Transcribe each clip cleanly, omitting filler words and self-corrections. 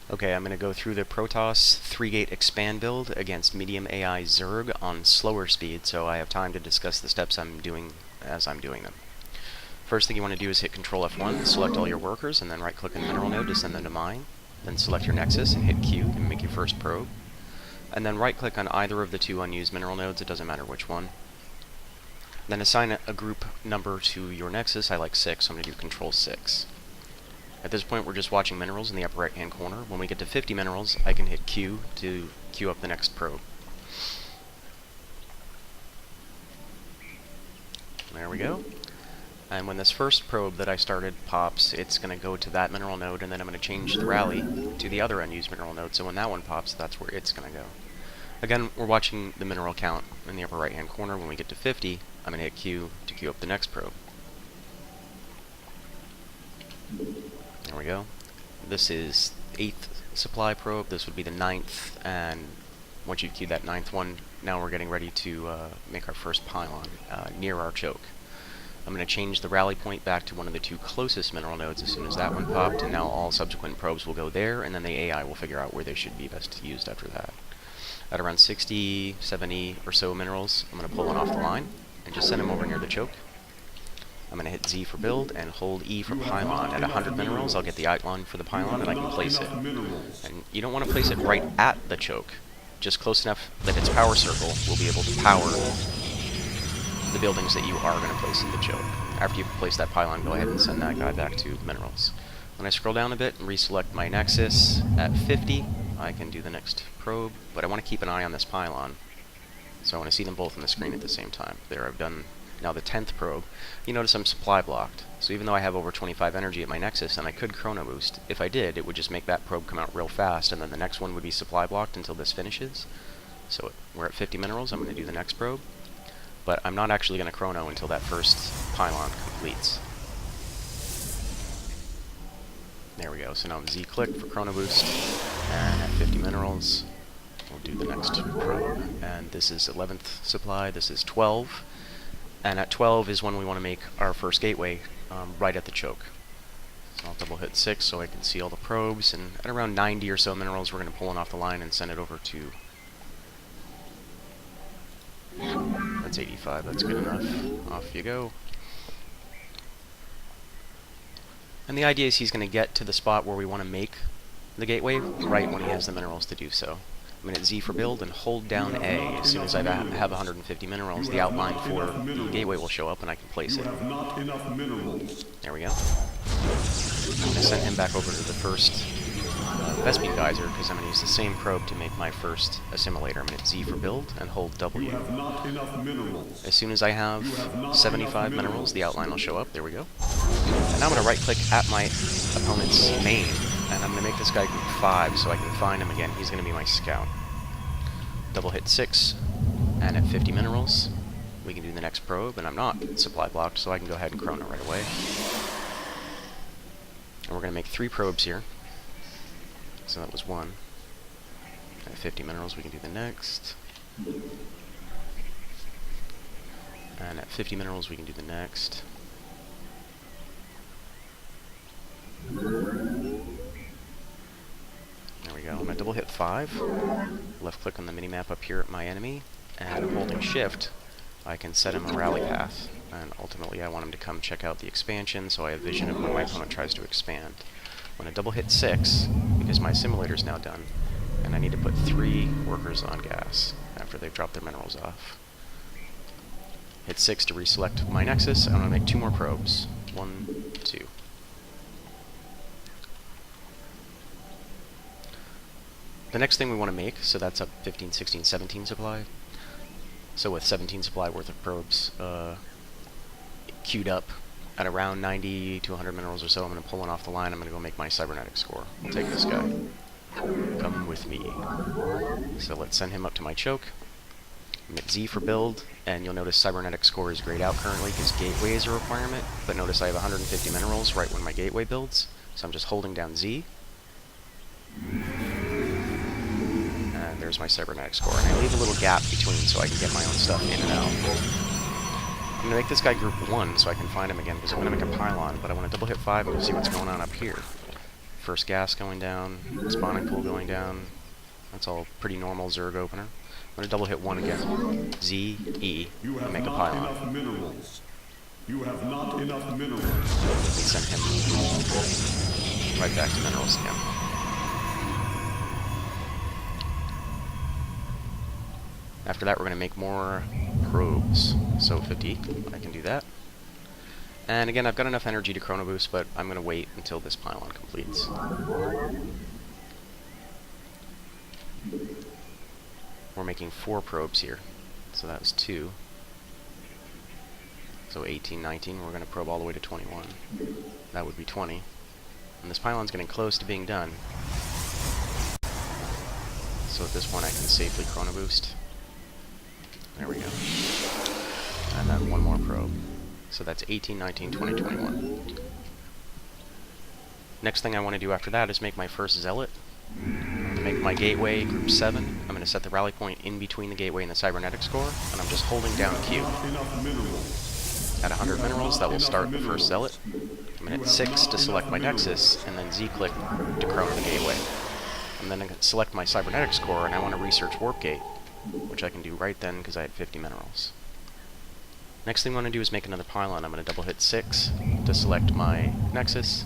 Okay, I'm going to go through the Protoss 3-gate expand build against Medium AI Zerg on slower speed, so I have time to discuss the steps I'm doing as I'm doing them. First thing you want to do is hit Control F1, select all your workers, and then right-click on the mineral node to send them to mine. Then select your nexus and hit Q to make your first probe. And then right-click on either of the two unused mineral nodes, it doesn't matter which one. Then assign a group number to your nexus. I like 6, so I'm going to do Control 6. At this point, we're just watching minerals in the upper right-hand corner. When we get to 50 minerals, I can hit Q to queue up the next probe. There we go. And when this first probe that I started pops, it's going to go to that mineral node, and then I'm going to change the rally to the other unused mineral node. So when that one pops, that's where it's going to go. Again, we're watching the mineral count in the upper right-hand corner. When we get to 50, I'm going to hit Q to queue up the next probe. There we go. This is 8th supply probe. This would be the 9th, and once you've queued that 9th one, now we're getting ready to make our first pylon near our choke. I'm going to change the rally point back to one of the two closest mineral nodes as soon as that one popped, and now all subsequent probes will go there, and then the AI will figure out where they should be best used after that. At around 60, 70 or so minerals, I'm going to pull one off the line and just send them over near the choke. I'm going to hit Z for build and hold E for pylon. At 100 minerals, I'll get the outline for the pylon and I can place it. And you don't want to place it right at the choke, just close enough that its power circle will be able to power the buildings that you are going to place in the choke. After you've placed that pylon, go ahead and send that guy back to minerals. When I scroll down a bit and reselect my nexus at 50, I can do the next probe, but I want to keep an eye on this pylon, so I want to see them both on the screen at the same time. There, I've done now the 10th probe. You notice I'm supply blocked, so even though I have over 25 energy at my nexus and I could chrono boost, if I did, it would just make that probe come out real fast, and then the next one would be supply blocked until this finishes. So we're at 50 minerals, I'm going to do the next probe, but I'm not actually going to chrono until that first pylon completes. There we go, so now I'm Z-click for chrono boost, and at 50 minerals, we'll do the next probe. And this is 11th supply, this is 12. And at 12 is when we want to make our first gateway right at the choke. So I'll double hit 6 so I can see all the probes, and at around 90 or so minerals we're going to pull one off the line and send it over to... That's 85, that's good enough. Off you go. And the idea is he's going to get to the spot where we want to make the gateway right when he has the minerals to do so. I'm going to hit Z for build and hold down A. As soon as I have 150 minerals, the outline for the gateway will show up and I can place it. There we go. I'm going to send him back over to the first Vespene geyser because I'm going to use the same probe to make my first assimilator. I'm going to hit Z for build and hold W. As soon as I have 75 minerals, the outline will show up. There we go. And now I'm going to right-click at my opponent's main, and I'm going to make this guy group 5 so I can find him again. He's going to be my scout. Double hit 6, and at 50 minerals, we can do the next probe, and I'm not supply blocked, so I can go ahead and chrono right away. And we're going to make 3 probes here. So that was 1. At 50 minerals, we can do the next. And at 50 minerals, we can do the next. There we go. I'm going to double hit 5, left click on the minimap up here at my enemy, and holding shift, I can set him a rally path, and ultimately I want him to come check out the expansion so I have vision of when my opponent tries to expand. I'm going to double hit 6, because my simulator's now done, and I need to put 3 workers on gas after they've dropped their minerals off. Hit 6 to reselect my nexus, and I'm going to make 2 more probes. 1, 2. The next thing we want to make, so that's up 15, 16, 17 supply. So with 17 supply worth of probes queued up at around 90 to 100 minerals or so, I'm going to pull one off the line. I'm going to go make my cybernetic score. We'll take this guy. Come with me. So let's send him up to my choke. I'm going to hit Z for build, and you'll notice cybernetic score is grayed out currently because gateway is a requirement, but notice I have 150 minerals right when my gateway builds, so I'm just holding down Z. There's my cybernetic score, and I leave a little gap between so I can get my own stuff in and out. I'm going to make this guy group 1 so I can find him again, because I'm going to make a pylon, but I want to double hit 5 and see what's going on up here. first gas going down, spawning pool going down. That's all pretty normal Zerg opener. I'm going to double hit 1 again. Z, E, and make a pylon. You have not enough minerals. And send him right back to minerals again. After that, we're going to make more probes. So 50, I can do that. And again, I've got enough energy to chrono boost, but I'm going to wait until this pylon completes. We're making 4 probes here. So that's 2. So 18, 19, we're going to probe all the way to 21. That would be 20. And this pylon's getting close to being done. So at this point I can safely chrono boost. There we go. And then 1 more probe. So that's 18, 19, 20, 21. Next thing I want to do after that is make my first zealot. I'm going to make my gateway group 7. I'm going to set the rally point in between the gateway and the cybernetics core, and I'm just holding down Q. At 100 minerals, that will start the first zealot. I'm going to hit 6 to select my nexus, and then Z-click to chrono the gateway. I'm then going to select my cybernetics core, and I want to research warp gate, which I can do right then because I had 50 minerals. Next thing I want to do is make another pylon. I'm going to double hit 6 to select my nexus.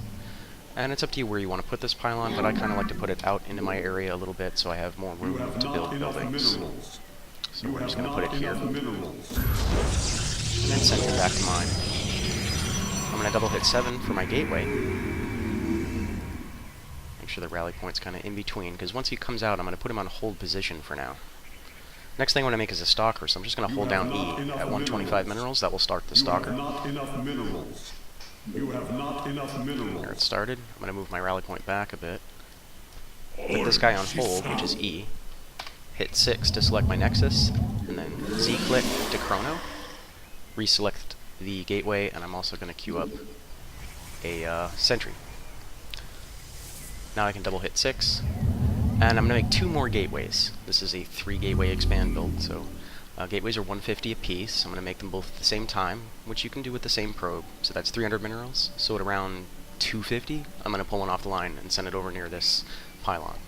And it's up to you where you want to put this pylon, but I kind of like to put it out into my area a little bit so I have more room to build buildings. So we're just going to put it here. And then send it back to mine. I'm going to double hit 7 for my gateway. Make sure the rally point's kind of in between, because once he comes out, I'm going to put him on hold position for now. Next thing I want to make is a stalker, so I'm just going to hold down E at 125 minerals. That will start the stalker. You have not enough minerals. There it started. I'm going to move my rally point back a bit. Put this guy on hold, which is E. Hit 6 to select my nexus, and then Z-click to chrono. Reselect the gateway, and I'm also going to queue up a sentry. Now I can double hit 6. And I'm going to make 2 more gateways. This is a 3 gateway expand build, so gateways are 150 apiece. I'm going to make them both at the same time, which you can do with the same probe. So that's 300 minerals. So at around 250, I'm going to pull one off the line and send it over near this pylon.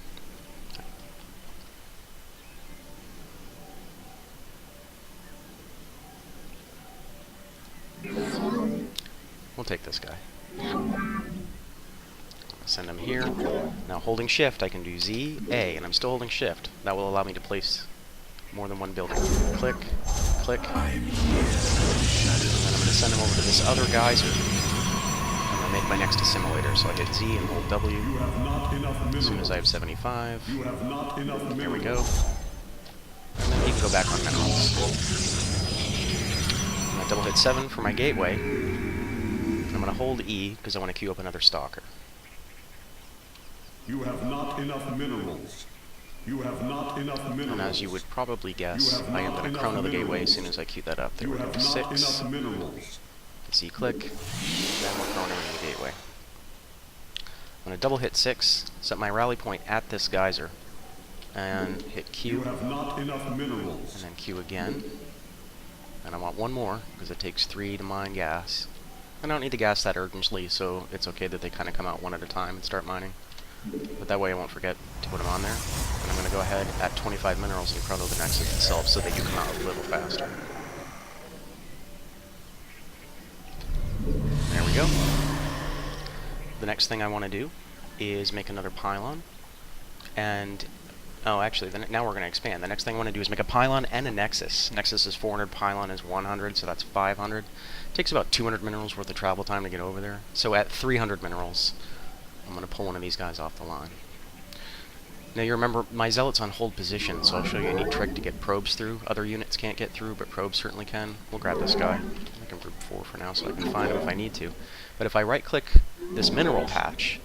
We'll take this guy. Send him here. Now holding shift, I can do Z, A, and I'm still holding shift. That will allow me to place more than one building. Click, click. And then I'm going to send him over to this other geyser. I'm going to make my next assimilator. So I hit Z and hold W. As soon as I have 75. There we go. And then he can go back on minerals. I'm going to double hit 7 for my gateway. I'm going to hold E because I want to queue up another stalker. You have not enough minerals. You have not enough minerals. And as you would probably guess, I am going to chrono the gateway as soon as I queue that up. There we go. 6. Z-click. Then we're chronoing the gateway. I'm going to double hit 6, set my rally point at this geyser, and hit Q. You have not enough minerals. And then Q again. And I want 1 more, because it takes 3 to mine gas. I don't need to gas that urgently, so it's okay that they kind of come out one at a time and start mining. But that way I won't forget to put them on there. And I'm going to go ahead at 25 minerals and chrono the nexus itself so that you come out a little faster. There we go. The next thing I want to do is make another pylon. And, oh actually, now we're going to expand. The next thing I want to do is make a pylon and a nexus. Nexus is 400, pylon is 100, so that's 500. It takes about 200 minerals worth of travel time to get over there. So at 300 minerals, I'm going to pull one of these guys off the line. Now you remember, my zealot's on hold position, so I'll show you a neat trick to get probes through. Other units can't get through, but probes certainly can. We'll grab this guy. I can group 4 for now so I can find him if I need to. But if I right-click this mineral patch,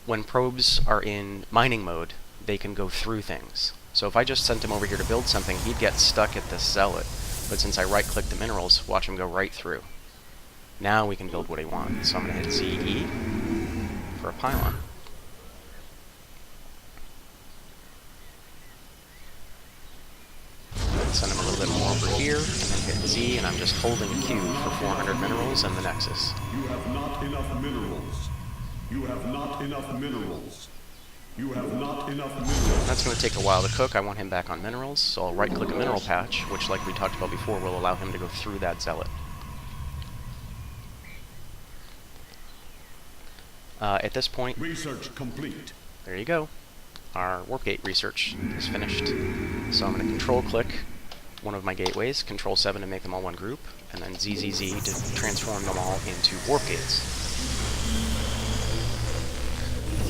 when probes are in mining mode, they can go through things. So if I just sent him over here to build something, he'd get stuck at this zealot. But since I right-click the minerals, watch him go right through. Now we can build what he wants. So I'm going to hit Z-E for a pylon. Then send him a little bit more over here, and then hit Z, and I'm just holding Q for 400 minerals and the nexus. You have not enough minerals. You have not enough minerals. You have not enough minerals. That's going to take a while to cook. I want him back on minerals, so I'll right-click a mineral patch, which, like we talked about before, will allow him to go through that zealot. At this point, Research complete. there you go. Our warp gate research is finished. So I'm going to control-click one of my gateways, Control-7 to make them all one group, and then ZZZ to transform them all into warp gates.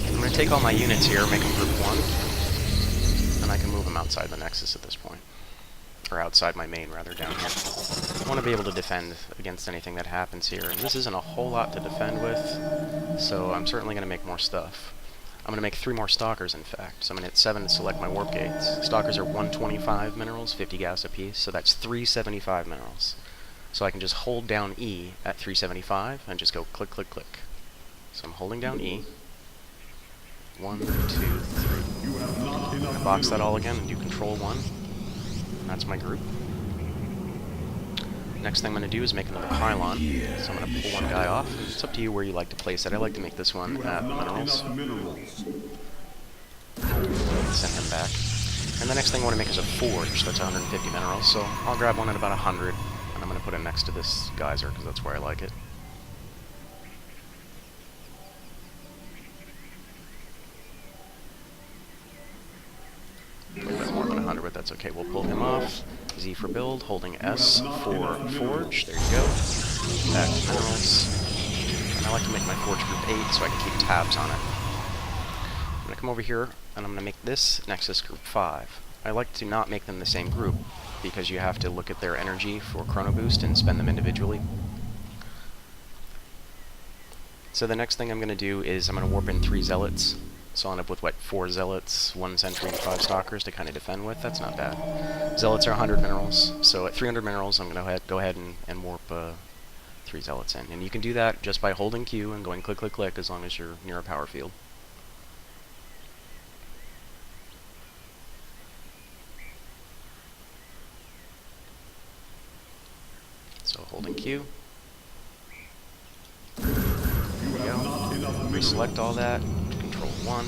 I'm going to take all my units here, make them group 1, and I can move them outside the Nexus at this point. Or outside my main, rather, down here. I want to be able to defend against anything that happens here, and this isn't a whole lot to defend with, so I'm certainly going to make more stuff. I'm going to make 3 more Stalkers, in fact, so I'm going to hit 7 to select my warp gates. Stalkers are 125 minerals, 50 gas apiece, so that's 375 minerals. So I can just hold down E at 375 and just go click, click, click. So I'm holding down E. 1, 2, 3. You have not enough Box that minerals. all again and do Control 1. That's my group. Next thing I'm going to do is make another pylon. So I'm going to pull one guy off. It's up to you where you like to place it. I like to make this one You at have not minerals. enough minerals. Send him back. And the next thing I want to make is a forge. That's 150 minerals. So I'll grab one at about 100. And I'm going to put it next to this geyser because that's where I like it. A little bit more than 100, but that's okay. We'll pull him off. Z for build, holding S for forge. There you go. Back to minerals. And I like to make my forge group 8 so I can keep tabs on it. I'm going to come over here and I'm going to make this Nexus group 5. I like to not make them the same group because you have to look at their energy for chrono boost and spend them individually. So the next thing I'm going to do is I'm going to warp in 3 zealots. So I'll end up with, what, 4 zealots, 1 sentry, and 5 stalkers to kind of defend with. That's not bad. Zealots are 100 minerals, so at 300 minerals I'm going to go ahead and warp 3 zealots in. And you can do that just by holding Q and going click, click, click as long as you're near a power field. So holding Q. You have not enough minerals. Reselect all that. Control 1.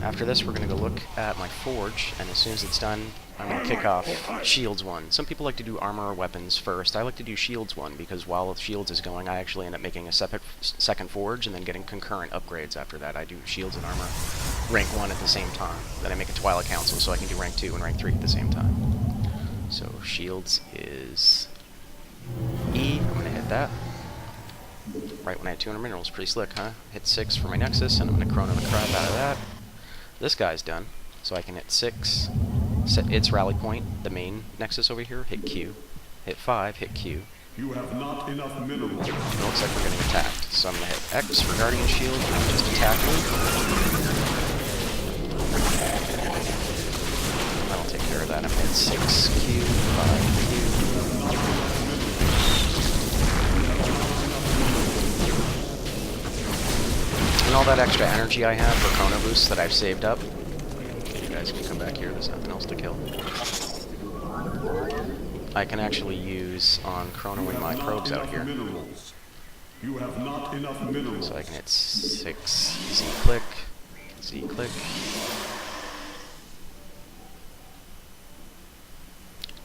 After this, we're going to go look at my forge, and as soon as it's done, I'm going to kick off Shields 1. Some people like to do armor or weapons first. I like to do Shields 1, because while Shields is going, I actually end up making a second forge, and then getting concurrent upgrades after that. I do Shields and armor rank 1 at the same time. Then I make a Twilight Council, so I can do rank 2 and rank 3 at the same time. So Shields is E. I'm going to hit that. Right when I had 200 minerals. Pretty slick, huh? Hit 6 for my Nexus, and I'm going to chrono the crap out of that. This guy's done, so I can hit 6, set its rally point, the main Nexus over here, hit Q, hit 5, hit Q. You have not enough minerals. It looks like we're getting attacked, so I'm going to hit X for Guardian Shield, and I'm just attacking. That'll take care of that. I'm going to hit 6 Q, 5 Q. And all that extra energy I have for chrono boosts that I've saved up. You guys can come back here, there's nothing else to kill. I can actually use on chronoing my probes out here. You have not enough minerals. So I can hit 6, Z click, Z click.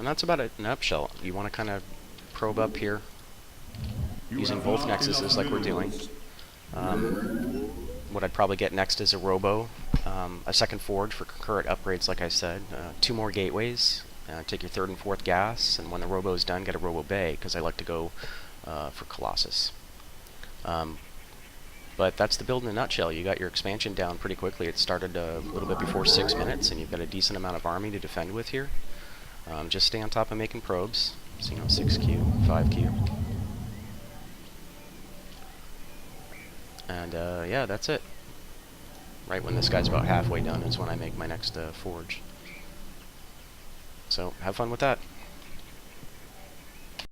And that's about it in a nutshell. You want to kind of probe up here, using both Nexuses like we're doing. What I'd probably get next is a Robo, a second forge for concurrent upgrades, like I said, 2 more gateways, take your 3rd and 4th gas, and when the Robo is done, get a Robo Bay, because I like to go for Colossus. But that's the build in a nutshell. You got your expansion down pretty quickly. It started a little bit before 6 minutes, and you've got a decent amount of army to defend with here. Just stay on top of making probes, so 6Q, 5Q. And yeah, that's it. Right when this guy's about halfway done is when I make my next forge. So have fun with that.